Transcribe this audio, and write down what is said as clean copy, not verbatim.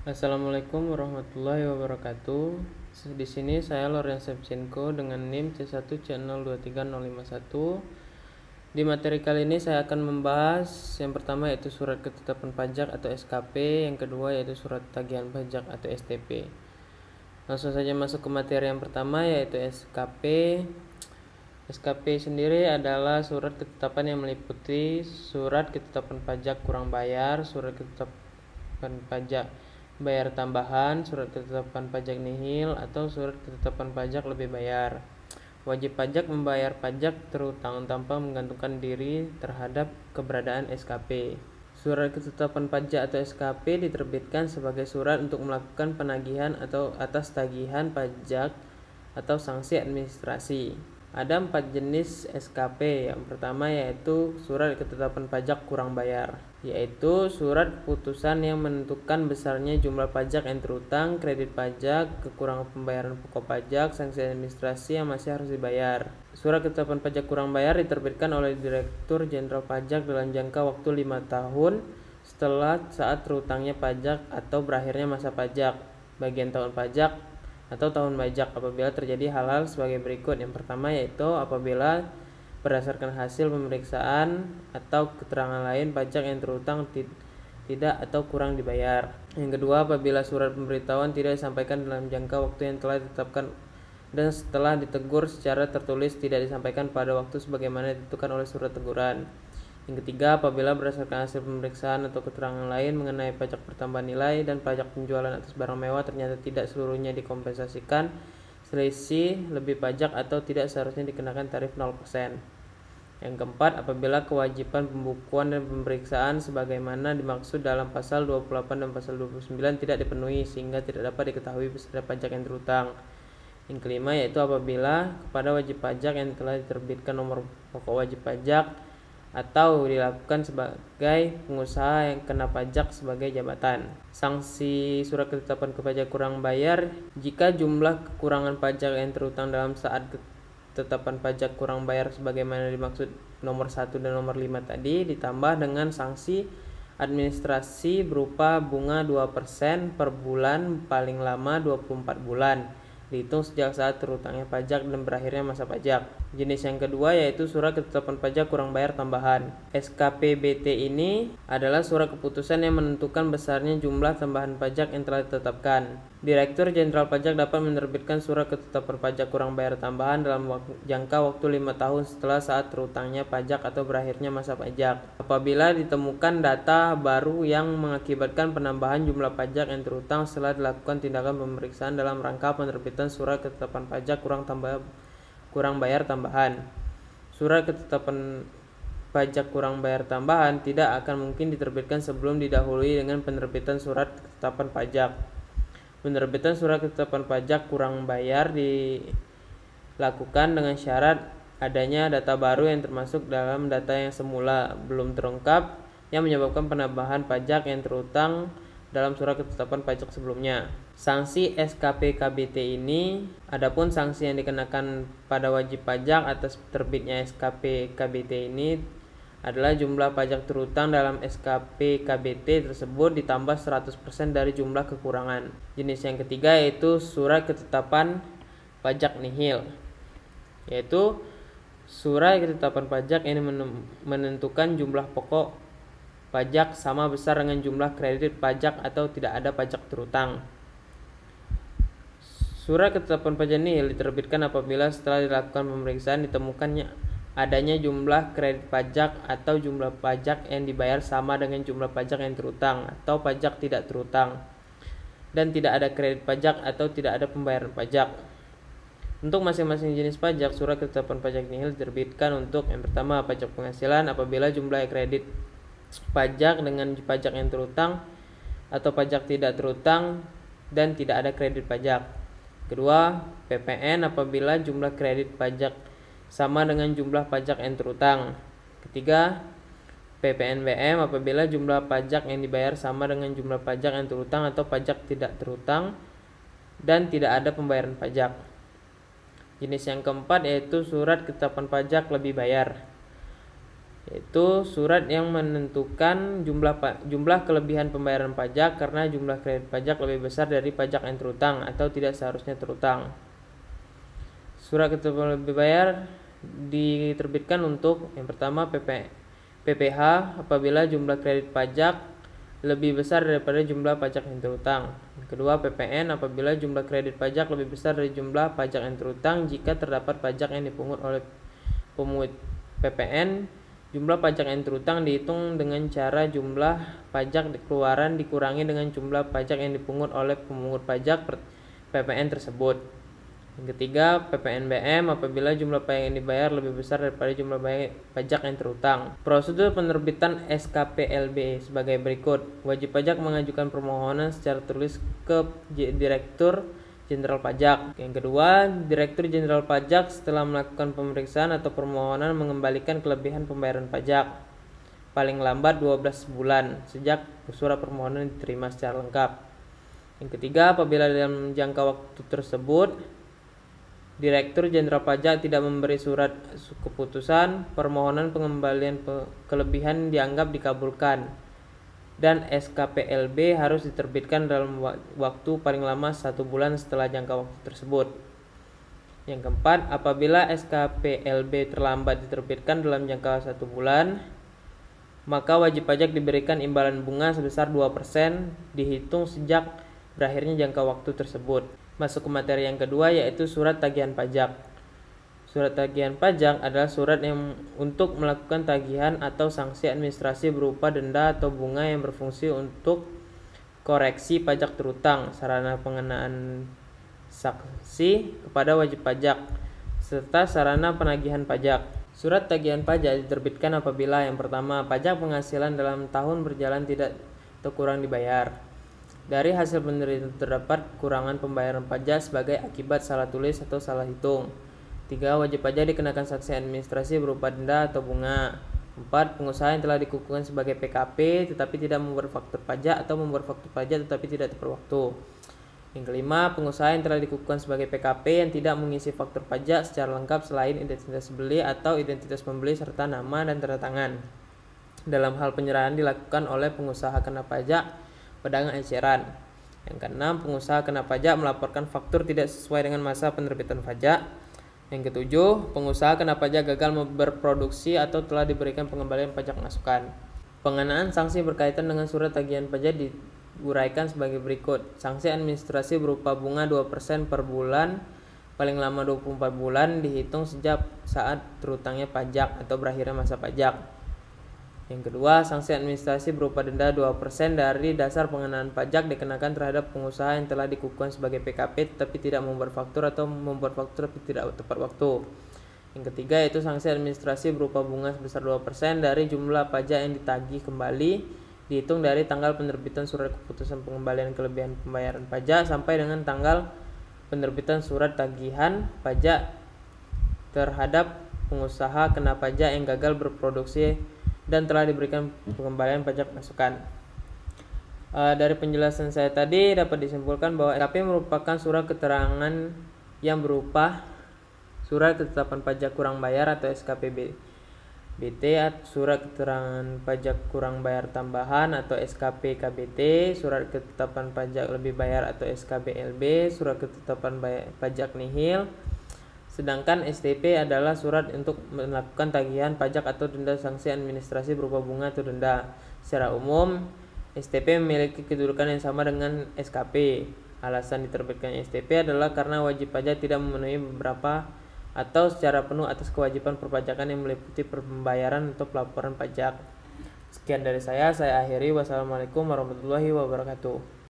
Assalamualaikum warahmatullahi wabarakatuh. Di sini saya Loren Shevchenko dengan NIM C1C023051. Di materi kali ini saya akan membahas yang pertama yaitu surat ketetapan pajak atau SKP, yang kedua yaitu surat tagihan pajak atau STP. Langsung saja masuk ke materi yang pertama yaitu SKP. SKP sendiri adalah surat ketetapan yang meliputi surat ketetapan pajak kurang bayar, surat ketetapan pajak bayar tambahan, surat ketetapan pajak nihil, atau surat ketetapan pajak lebih bayar. Wajib pajak membayar pajak terutang tanpa menggantungkan diri terhadap keberadaan SKP. Surat ketetapan pajak atau SKP diterbitkan sebagai surat untuk melakukan penagihan atau atas tagihan pajak atau sanksi administrasi. Ada 4 jenis SKP. Yang pertama yaitu surat ketetapan pajak kurang bayar, yaitu surat keputusan yang menentukan besarnya jumlah pajak yang terutang, kredit pajak, kekurangan pembayaran pokok pajak, sanksi administrasi yang masih harus dibayar. Surat ketetapan pajak kurang bayar diterbitkan oleh Direktur Jenderal Pajak dalam jangka waktu 5 tahun setelah saat terutangnya pajak atau berakhirnya masa pajak, bagian tahun pajak atau tahun pajak, apabila terjadi hal-hal sebagai berikut. Yang pertama yaitu apabila berdasarkan hasil pemeriksaan atau keterangan lain pajak yang terutang tidak atau kurang dibayar. Yang kedua, apabila surat pemberitahuan tidak disampaikan dalam jangka waktu yang telah ditetapkan dan setelah ditegur secara tertulis tidak disampaikan pada waktu sebagaimana ditentukan oleh surat teguran. Yang ketiga, apabila berdasarkan hasil pemeriksaan atau keterangan lain mengenai pajak pertambahan nilai dan pajak penjualan atas barang mewah ternyata tidak seluruhnya dikompensasikan, selisih lebih pajak atau tidak seharusnya dikenakan tarif 0%. Yang keempat, apabila kewajiban pembukuan dan pemeriksaan sebagaimana dimaksud dalam pasal 28 dan pasal 29 tidak dipenuhi sehingga tidak dapat diketahui besaran pajak yang terutang. Yang kelima yaitu apabila kepada wajib pajak yang telah diterbitkan nomor pokok wajib pajak atau dilakukan sebagai pengusaha yang kena pajak sebagai jabatan. Sanksi surat ketetapan pajak kurang bayar jika jumlah kekurangan pajak yang terutang dalam saat ketetapan pajak kurang bayar sebagaimana dimaksud nomor 1 dan nomor 5 tadi, ditambah dengan sanksi administrasi berupa bunga 2% per bulan paling lama 24 bulan dihitung sejak saat terutangnya pajak dan berakhirnya masa pajak. Jenis yang kedua yaitu surat ketetapan pajak kurang bayar tambahan. SKPBT ini adalah surat keputusan yang menentukan besarnya jumlah tambahan pajak yang telah ditetapkan. Direktur Jenderal Pajak dapat menerbitkan surat ketetapan pajak kurang bayar tambahan dalam jangka waktu 5 tahun setelah saat terutangnya pajak atau berakhirnya masa pajak. Apabila ditemukan data baru yang mengakibatkan penambahan jumlah pajak yang terutang setelah dilakukan tindakan pemeriksaan dalam rangka penerbitan surat ketetapan pajak kurang bayar tambahan. Surat ketetapan pajak kurang bayar tambahan tidak akan mungkin diterbitkan sebelum didahului dengan penerbitan surat ketetapan pajak. Penerbitan surat ketetapan pajak kurang bayar dilakukan dengan syarat adanya data baru yang termasuk dalam data yang semula belum terungkap yang menyebabkan penambahan pajak yang terutang dalam surat ketetapan pajak sebelumnya. Sanksi SKP-KBT ini, adapun sanksi yang dikenakan pada wajib pajak atas terbitnya SKP-KBT ini adalah jumlah pajak terutang dalam SKP-KBT tersebut ditambah 100% dari jumlah kekurangan. Jenis yang ketiga yaitu surat ketetapan pajak nihil, yaitu surat ketetapan pajak yang menentukan jumlah pokok pajak sama besar dengan jumlah kredit pajak atau tidak ada pajak terutang. Surat ketetapan pajak nihil diterbitkan apabila setelah dilakukan pemeriksaan ditemukannya adanya jumlah kredit pajak atau jumlah pajak yang dibayar sama dengan jumlah pajak yang terutang atau pajak tidak terutang dan tidak ada kredit pajak atau tidak ada pembayaran pajak. Untuk masing-masing jenis pajak, surat ketetapan pajak nihil diterbitkan untuk yang pertama pajak penghasilan apabila jumlah kredit pajak dengan pajak yang terutang atau pajak tidak terutang dan tidak ada kredit pajak. Kedua, PPN apabila jumlah kredit pajak sama dengan jumlah pajak yang terutang. Ketiga, PPNBM apabila jumlah pajak yang dibayar sama dengan jumlah pajak yang terutang atau pajak tidak terutang dan tidak ada pembayaran pajak. Jenis yang keempat yaitu surat ketetapan pajak lebih bayar. yaitu surat yang menentukan jumlah kelebihan pembayaran pajak karena jumlah kredit pajak lebih besar dari pajak yang terutang atau tidak seharusnya terutang. Surat ketetapan lebih bayar diterbitkan untuk yang pertama PPh apabila jumlah kredit pajak lebih besar daripada jumlah pajak yang terutang. Yang kedua, PPN apabila jumlah kredit pajak lebih besar dari jumlah pajak yang terutang jika terdapat pajak yang dipungut oleh pemungut PPN. Jumlah pajak yang terutang dihitung dengan cara jumlah pajak keluaran dikurangi dengan jumlah pajak yang dipungut oleh pemungut pajak PPN tersebut. Yang ketiga, PPNBM apabila jumlah pajak yang dibayar lebih besar daripada jumlah pajak yang terutang. Prosedur penerbitan SKPLB sebagai berikut. Wajib pajak mengajukan permohonan secara tulis ke Direktur Jenderal Pajak. Yang kedua, Direktur Jenderal Pajak setelah melakukan pemeriksaan atau permohonan mengembalikan kelebihan pembayaran pajak paling lambat 12 bulan sejak surat permohonan diterima secara lengkap. Yang ketiga, apabila dalam jangka waktu tersebut Direktur Jenderal Pajak tidak memberi surat keputusan, permohonan pengembalian kelebihan dianggap dikabulkan dan SKPLB harus diterbitkan dalam waktu paling lama 1 bulan setelah jangka waktu tersebut. Yang keempat, apabila SKPLB terlambat diterbitkan dalam jangka 1 bulan, maka wajib pajak diberikan imbalan bunga sebesar 2% dihitung sejak berakhirnya jangka waktu tersebut. Masuk ke materi yang kedua, yaitu surat tagihan pajak. Surat tagihan pajak adalah surat yang untuk melakukan tagihan atau sanksi administrasi berupa denda atau bunga yang berfungsi untuk koreksi pajak terutang, sarana pengenaan sanksi kepada wajib pajak, serta sarana penagihan pajak. Surat tagihan pajak diterbitkan apabila yang pertama, pajak penghasilan dalam tahun berjalan tidak atau kurang dibayar. Dari hasil penerimaan terdapat kurangan pembayaran pajak sebagai akibat salah tulis atau salah hitung. 3. Wajib pajak dikenakan sanksi administrasi berupa denda atau bunga. 4. Pengusaha yang telah dikukuhkan sebagai PKP tetapi tidak membuat faktur pajak atau membuat faktur pajak tetapi tidak tepat waktu. Yang kelima, pengusaha yang telah dikukuhkan sebagai PKP yang tidak mengisi faktur pajak secara lengkap selain identitas beli atau identitas pembeli serta nama dan tanda tangan. Dalam hal penyerahan dilakukan oleh pengusaha kena pajak pedagang eceran. Yang keenam, pengusaha kena pajak melaporkan faktur tidak sesuai dengan masa penerbitan pajak. Yang ketujuh, pengusaha kena pajak gagal berproduksi atau telah diberikan pengembalian pajak masukan. Pengenaan sanksi berkaitan dengan surat tagihan pajak diuraikan sebagai berikut. Sanksi administrasi berupa bunga 2% per bulan, paling lama 24 bulan dihitung sejak saat terutangnya pajak atau berakhirnya masa pajak. Yang kedua, sanksi administrasi berupa denda 2% dari dasar pengenaan pajak dikenakan terhadap pengusaha yang telah dikukuhkan sebagai PKP tetapi tidak membuat faktur atau membuat faktur tapi tidak tepat waktu. Yang ketiga, yaitu sanksi administrasi berupa bunga sebesar 2% dari jumlah pajak yang ditagih kembali dihitung dari tanggal penerbitan surat keputusan pengembalian kelebihan pembayaran pajak sampai dengan tanggal penerbitan surat tagihan pajak terhadap pengusaha kena pajak yang gagal berproduksi dan telah diberikan pengembalian pajak masukan. Dari penjelasan saya tadi dapat disimpulkan bahwa SKP merupakan surat keterangan yang berupa surat ketetapan pajak kurang bayar atau SKPBT, surat keterangan pajak kurang bayar tambahan atau SKPKBT, surat ketetapan pajak lebih bayar atau SKBLB, surat ketetapan pajak nihil. Sedangkan STP adalah surat untuk melakukan tagihan pajak atau denda sanksi administrasi berupa bunga atau denda. Secara umum, STP memiliki kedudukan yang sama dengan SKP. Alasan diterbitkannya STP adalah karena wajib pajak tidak memenuhi beberapa atau secara penuh atas kewajiban perpajakan yang meliputi pembayaran atau pelaporan pajak. Sekian dari saya akhiri. Wassalamualaikum warahmatullahi wabarakatuh.